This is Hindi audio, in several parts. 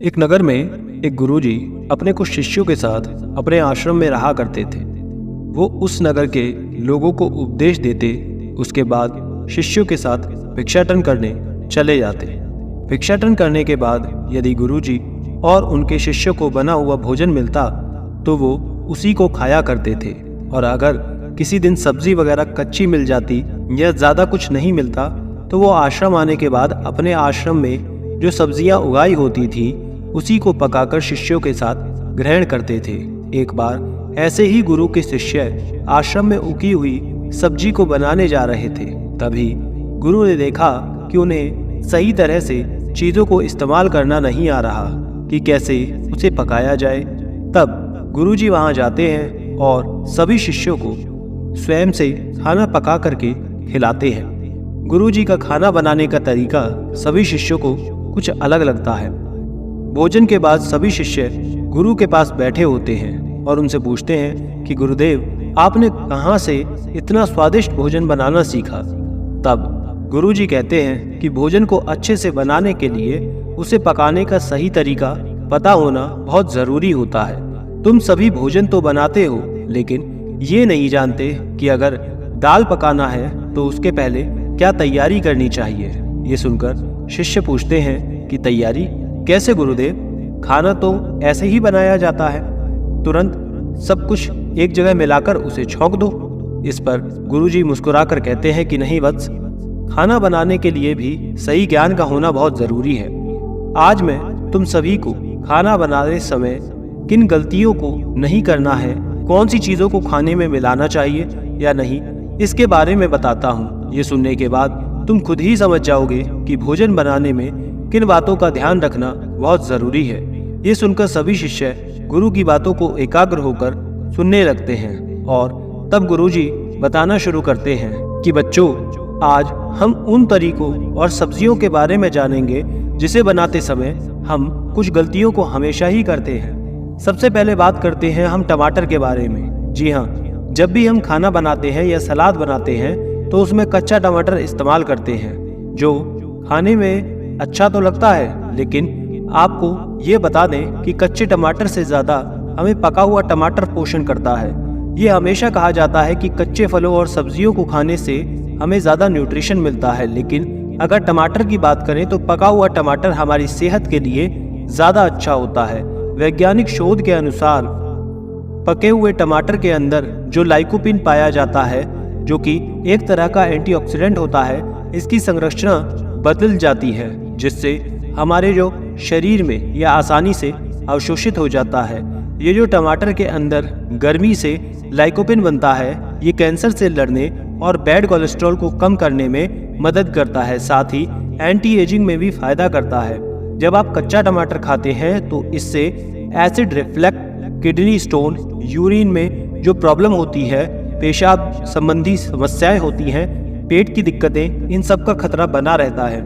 एक नगर में एक गुरुजी अपने कुछ शिष्यों के साथ अपने आश्रम में रहा करते थे। वो उस नगर के लोगों को उपदेश देते, उसके बाद शिष्यों के साथ भिक्षाटन करने चले जाते। भिक्षाटन करने के बाद यदि गुरुजी और उनके शिष्यों को बना हुआ भोजन मिलता तो वो उसी को खाया करते थे, और अगर किसी दिन सब्जी वगैरह कच्ची मिल जाती या ज़्यादा कुछ नहीं मिलता तो वो आश्रम आने के बाद अपने आश्रम में जो सब्जियां उगाई होती थी उसी को पकाकर शिष्यों के साथ ग्रहण करते थे। एक बार ऐसे ही गुरु के शिष्य आश्रम में उगी हुई सब्जी को बनाने जा रहे थे। तभी गुरु ने देखा कि उन्हें सही तरह से चीज़ों को इस्तेमाल करना नहीं आ रहा कि कैसे उसे पकाया जाए। तब गुरुजी वहां जाते हैं और सभी शिष्यों को स्वयं से खाना पका करके खिलाते हैं। गुरुजी का खाना बनाने का तरीका सभी शिष्यों को कुछ अलग लगता है। भोजन के बाद सभी शिष्य गुरु के पास बैठे होते हैं और उनसे पूछते हैं कि गुरुदेव, आपने कहाँ से इतना स्वादिष्ट भोजन बनाना सीखा? तब गुरुजी कहते हैं कि भोजन को अच्छे से बनाने के लिए उसे पकाने का सही तरीका पता होना बहुत ज़रूरी होता है। तुम सभी भोजन तो बनाते हो, लेकिन ये नहीं जानते कि अगर दाल पकाना है तो उसके पहले क्या तैयारी करनी चाहिए। ये सुनकर शिष्य पूछते हैं कि तैयारी कैसे गुरुदेव? खाना तो ऐसे ही बनाया जाता है, तुरंत सब कुछ एक जगह मिलाकर उसे छौंक दो। इस पर गुरुजी मुस्कुराकर कहते हैं कि नहीं वत्स, खाना बनाने के लिए भी सही ज्ञान का होना बहुत जरूरी है। आज मैं तुम सभी को खाना बनाने समय किन गलतियों को नहीं करना है, कौन सी चीजों को खाने में मिलाना चाहिए या नहीं, इसके बारे में बताता हूँ। ये सुनने के बाद तुम खुद ही समझ जाओगे कि भोजन बनाने में किन बातों का ध्यान रखना बहुत जरूरी है। ये सुनकर सभी शिष्य गुरु की बातों को एकाग्र होकर सुनने लगते हैं और तब गुरुजी बताना शुरू करते हैं कि बच्चों, आज हम उन तरीकों और सब्जियों के बारे में जानेंगे जिसे बनाते समय हम कुछ गलतियों को हमेशा ही करते हैं। सबसे पहले बात करते हैं हम टमाटर के बारे में। जी हाँ, जब भी हम खाना बनाते हैं या सलाद बनाते हैं तो उसमें कच्चा टमाटर इस्तेमाल करते हैं, जो खाने में अच्छा तो लगता है, लेकिन आपको ये बता दें कि कच्चे टमाटर से ज़्यादा हमें पका हुआ टमाटर पोषण करता है। ये हमेशा कहा जाता है कि कच्चे फलों और सब्जियों को खाने से हमें ज़्यादा न्यूट्रिशन मिलता है, लेकिन अगर टमाटर की बात करें तो पका हुआ टमाटर हमारी सेहत के लिए ज़्यादा अच्छा होता है। वैज्ञानिक शोध के अनुसार पके हुए टमाटर के अंदर जो लाइकोपिन पाया जाता है, जो कि एक तरह का एंटीऑक्सीडेंट होता है, इसकी संरचना बदल जाती है, जिससे हमारे जो शरीर में यह आसानी से अवशोषित हो जाता है। ये जो टमाटर के अंदर गर्मी से लाइकोपिन बनता है, ये कैंसर से लड़ने और बैड कोलेस्ट्रॉल को कम करने में मदद करता है, साथ ही एंटी एजिंग में भी फायदा करता है। जब आप कच्चा टमाटर खाते हैं तो इससे acid reflux, kidney stone, urine में जो प्रॉब्लम होती है, पेशाब संबंधी समस्याएं होती हैं, पेट की दिक्कतें, इन सब का खतरा बना रहता है।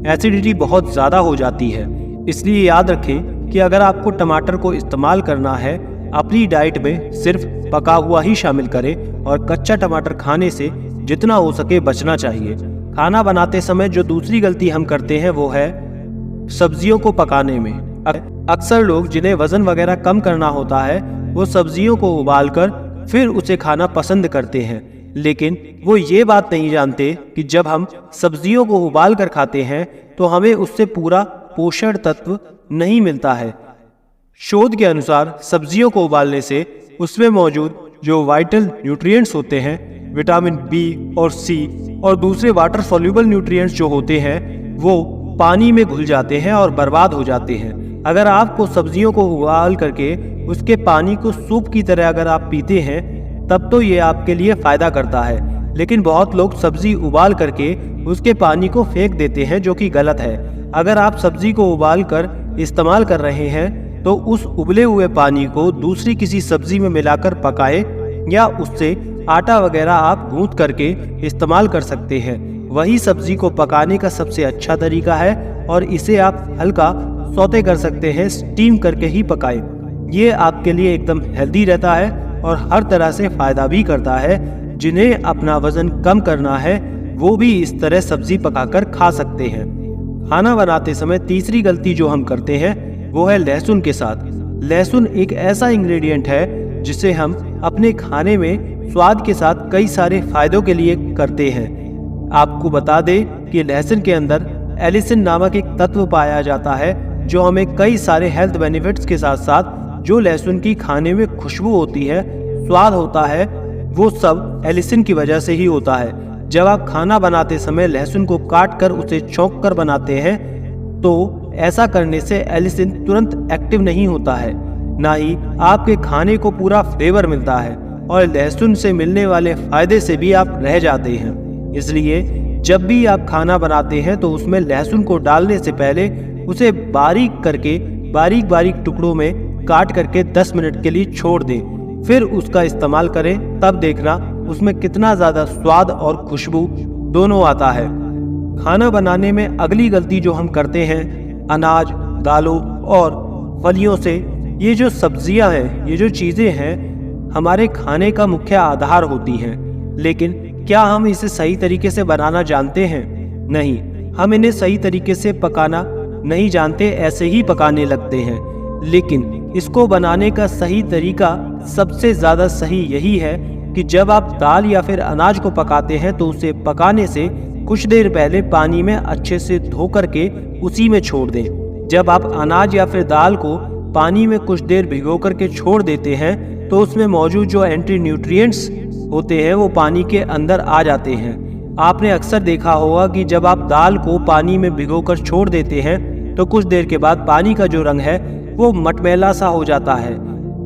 एसिडिटी बहुत ज़्यादा हो जाती है। इसलिए याद रखें कि अगर आपको टमाटर को इस्तेमाल करना है, अपनी डाइट में सिर्फ पका हुआ ही शामिल करें और कच्चा टमाटर खाने से जितना हो सके बचना चाहिए। खाना बनाते समय जो दूसरी गलती हम करते हैं वो है सब्जियों को पकाने में। अक्सर लोग जिन्हें वजन वगैरह कम करना होता है वो सब्जियों को उबालकर फिर उसे खाना पसंद करते हैं, लेकिन वो ये बात नहीं जानते कि जब हम सब्जियों को उबाल कर खाते हैं तो हमें उससे पूरा पोषण तत्व नहीं मिलता है। शोध के अनुसार सब्जियों को उबालने से उसमें मौजूद जो वाइटल न्यूट्रिएंट्स होते हैं, विटामिन बी और सी और दूसरे वाटर सॉल्युबल न्यूट्रिएंट्स जो होते हैं, वो पानी में घुल जाते हैं और बर्बाद हो जाते हैं। अगर आपको सब्जियों को उबाल करके उसके पानी को सूप की तरह अगर आप पीते हैं तब तो ये आपके लिए फायदा करता है, लेकिन बहुत लोग सब्जी उबाल करके उसके पानी को फेंक देते हैं, जो कि गलत है। अगर आप सब्जी को उबाल कर इस्तेमाल कर रहे हैं तो उस उबले हुए पानी को दूसरी किसी सब्जी में मिलाकर पकाएं या उससे आटा वगैरह आप गूंथ करके इस्तेमाल कर सकते हैं। वही सब्जी को पकाने का सबसे अच्छा तरीका है और इसे आप हल्का सौते कर सकते हैं, स्टीम करके ही पकाएं। ये आपके लिए एकदम हेल्दी रहता है और हर तरह से फायदा भी करता है। जिन्हें अपना वजन कम करना है वो भी इस तरह सब्जी पकाकर खा सकते हैं। खाना बनाते समय तीसरी गलती जो हम करते हैं वो है लहसुन के साथ। लहसुन एक ऐसा इंग्रेडिएंट है जिसे हम अपने खाने में स्वाद के साथ कई सारे फायदों के लिए करते हैं। आपको बता दें कि लहसुन के अंदर एलिसिन नामक एक तत्व पाया जाता है जो हमें कई सारे हेल्थ बेनिफिट्स के साथ साथ जो लहसुन की खाने में खुशबू होती है, स्वाद होता है, वो सब एलिसिन की वजह से ही होता है। जब आप खाना बनाते समय लहसुन को काट कर उसे छौंक कर बनाते हैं तो ऐसा करने से एलिसिन तुरंत एक्टिव नहीं होता है, ना ही आपके खाने को पूरा फ्लेवर मिलता है और लहसुन से मिलने वाले फायदे से भी आप रह जाते हैं। इसलिए जब भी आप खाना बनाते हैं तो उसमें लहसुन को डालने से पहले उसे बारीक करके बारीक बारीक टुकड़ों में काट करके 10 मिनट के लिए छोड़ दें, फिर उसका इस्तेमाल करें। तब देखना उसमें कितना ज़्यादा स्वाद और खुशबू दोनों आता है। खाना बनाने में अगली गलती जो हम करते हैं, अनाज, दालों और फलियों से, ये जो सब्जियां हैं, ये जो चीज़ें हैं, हमारे खाने का मुख्य आधार होती हैं। लेकिन क्या हम इसे सही तरीके से बनाना जानते हैं? नहीं, हम इन्हें सही तरीके से पकाना नहीं जानते, ऐसे ही पकाने लगते हैं। लेकिन इसको बनाने का सही तरीका, सबसे ज़्यादा सही यही है कि जब आप दाल या फिर अनाज को पकाते हैं तो उसे पकाने से कुछ देर पहले पानी में अच्छे से धो करके उसी में छोड़ दें। जब आप अनाज या फिर दाल को पानी में कुछ देर भिगो करके छोड़ देते हैं तो उसमें मौजूद जो एंटी न्यूट्रिएंट्स होते हैं वो पानी के अंदर आ जाते हैं। आपने अक्सर देखा होगा कि जब आप दाल को पानी में भिगो कर छोड़ देते हैं तो कुछ देर के बाद पानी का जो रंग है वो मटमैला सा हो जाता है।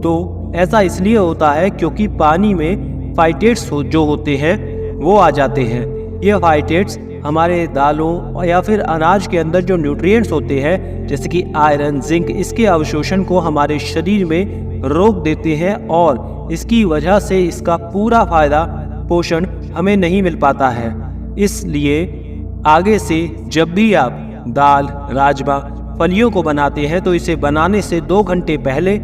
तो ऐसा इसलिए होता है क्योंकि पानी में फाइटेट्स जो होते हैं वो आ जाते हैं। ये फाइटेट्स हमारे दालों या फिर अनाज के अंदर जो न्यूट्रिएंट्स होते हैं जैसे कि आयरन, जिंक, इसके अवशोषण को हमारे शरीर में रोक देते हैं और इसकी वजह से इसका पूरा फायदा, पोषण हमें नहीं मिल पाता है। इसलिए आगे से जब भी आप दाल, राजमा, फलियों को बनाते हैं तो इसे बनाने से 2 घंटे पहले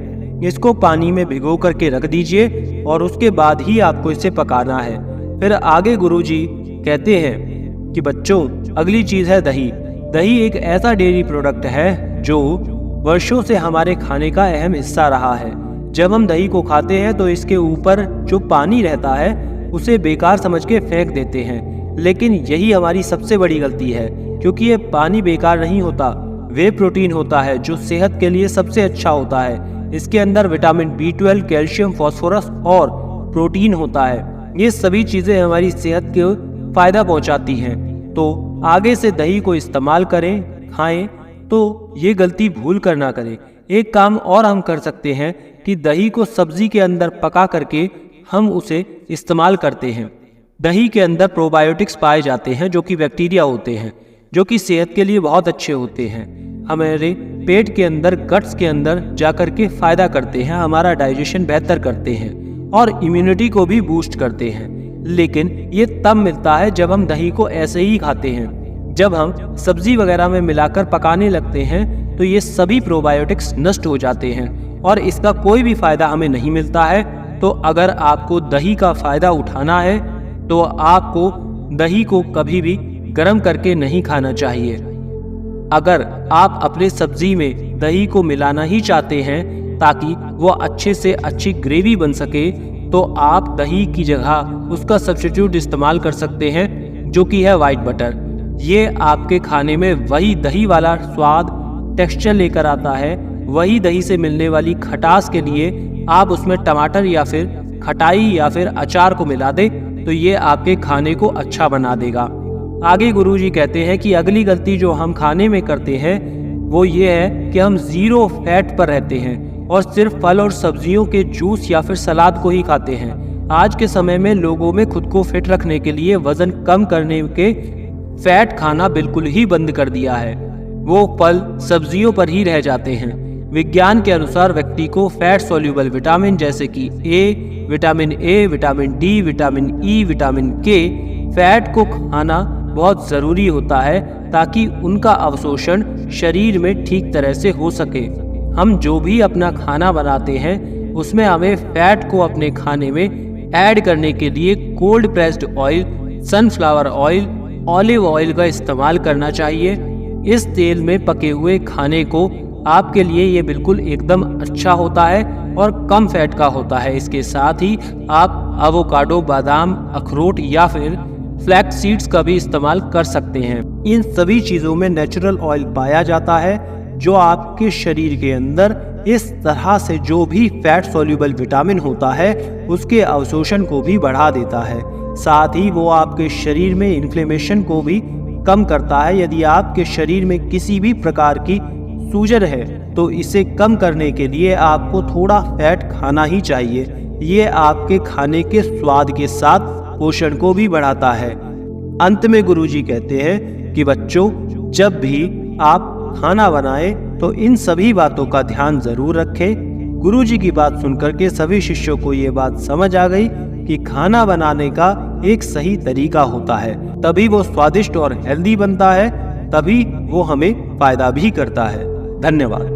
इसको पानी में भिगो करके रख दीजिए और उसके बाद ही आपको इसे पकाना है। फिर आगे गुरुजी कहते हैं कि बच्चों, अगली चीज़ है दही। दही एक ऐसा डेयरी प्रोडक्ट है जो वर्षों से हमारे खाने का अहम हिस्सा रहा है। जब हम दही को खाते हैं तो इसके ऊपर जो पानी रहता है उसे बेकार समझ के फेंक देते हैं, लेकिन यही हमारी सबसे बड़ी गलती है क्योंकि ये पानी बेकार नहीं होता, वे प्रोटीन होता है जो सेहत के लिए सबसे अच्छा होता है। इसके अंदर विटामिन B12, कैल्शियम, फास्फोरस और प्रोटीन होता है। ये सभी चीज़ें हमारी सेहत को फायदा पहुंचाती हैं। तो आगे से दही को इस्तेमाल करें, खाएं, तो ये गलती भूल कर ना करें। एक काम और हम कर सकते हैं कि दही को सब्जी के अंदर पका करके हम उसे इस्तेमाल करते हैं। दही के अंदर प्रोबायोटिक्स पाए जाते हैं जो कि बैक्टीरिया होते हैं, जो कि सेहत के लिए बहुत अच्छे होते हैं। हमारे पेट के अंदर, गट्स के अंदर जाकर के फायदा करते हैं, हमारा डाइजेशन बेहतर करते हैं और इम्यूनिटी को भी बूस्ट करते हैं। लेकिन ये तब मिलता है जब हम दही को ऐसे ही खाते हैं। जब हम सब्जी वगैरह में मिलाकर पकाने लगते हैं तो ये सभी प्रोबायोटिक्स नष्ट हो जाते हैं और इसका कोई भी फायदा हमें नहीं मिलता है। तो अगर आपको दही का फायदा उठाना है तो आपको दही को कभी भी गर्म करके नहीं खाना चाहिए। अगर आप अपने सब्जी में दही को मिलाना ही चाहते हैं ताकि वो अच्छे से अच्छी ग्रेवी बन सके तो आप दही की जगह उसका सब्स्टिट्यूट इस्तेमाल कर सकते हैं जो कि है वाइट बटर। ये आपके खाने में वही दही वाला स्वाद, टेक्सचर लेकर आता है। वही दही से मिलने वाली खटास के लिए आप उसमें टमाटर या फिर खटाई या फिर अचार को मिला दें तो ये आपके खाने को अच्छा बना देगा। आगे गुरुजी कहते हैं कि अगली गलती जो हम खाने में करते हैं वो ये है कि हम 0 फैट पर रहते हैं और सिर्फ फल और सब्जियों के जूस या फिर सलाद को ही खाते हैं। आज के समय में लोगों में खुद को फिट रखने के लिए वजन कम करने के फैट खाना बिल्कुल ही बंद कर दिया है। वो फल सब्जियों पर ही रह जाते हैं। विज्ञान के अनुसार व्यक्ति को फैट सोल्यूबल विटामिन जैसे कि vitamin A, vitamin D, vitamin E, vitamin के, फैट को खाना बहुत ज़रूरी होता है ताकि उनका अवशोषण शरीर में ठीक तरह से हो सके। हम जो भी अपना खाना बनाते हैं उसमें हमें फैट को अपने खाने में ऐड करने के लिए cold pressed oil, sunflower oil, olive oil का इस्तेमाल करना चाहिए। इस तेल में पके हुए खाने को आपके लिए ये बिल्कुल एकदम अच्छा होता है और कम फैट का होता है। इसके साथ ही आप एवोकाडो, बादाम, अखरोट या फिर फ्लैक्स सीड्स का भी इस्तेमाल कर सकते हैं। इन सभी चीज़ों में नेचुरल ऑयल पाया जाता है जो आपके शरीर के अंदर इस तरह से जो भी फैट सॉल्युबल विटामिन होता है उसके अवशोषण को भी बढ़ा देता है। साथ ही वो आपके शरीर में इन्फ्लेमेशन को भी कम करता है। यदि आपके शरीर में किसी भी प्रकार की सूजन है तो इसे कम करने के लिए आपको थोड़ा फैट खाना ही चाहिए। ये आपके खाने के स्वाद के साथ पोषण को भी बढ़ाता है। अंत में गुरुजी कहते हैं कि बच्चों, जब भी आप खाना बनाएं तो इन सभी बातों का ध्यान जरूर रखें। गुरुजी की बात सुनकर के सभी शिष्यों को ये बात समझ आ गई कि खाना बनाने का एक सही तरीका होता है, तभी वो स्वादिष्ट और हेल्दी बनता है, तभी वो हमें फायदा भी करता है। धन्यवाद।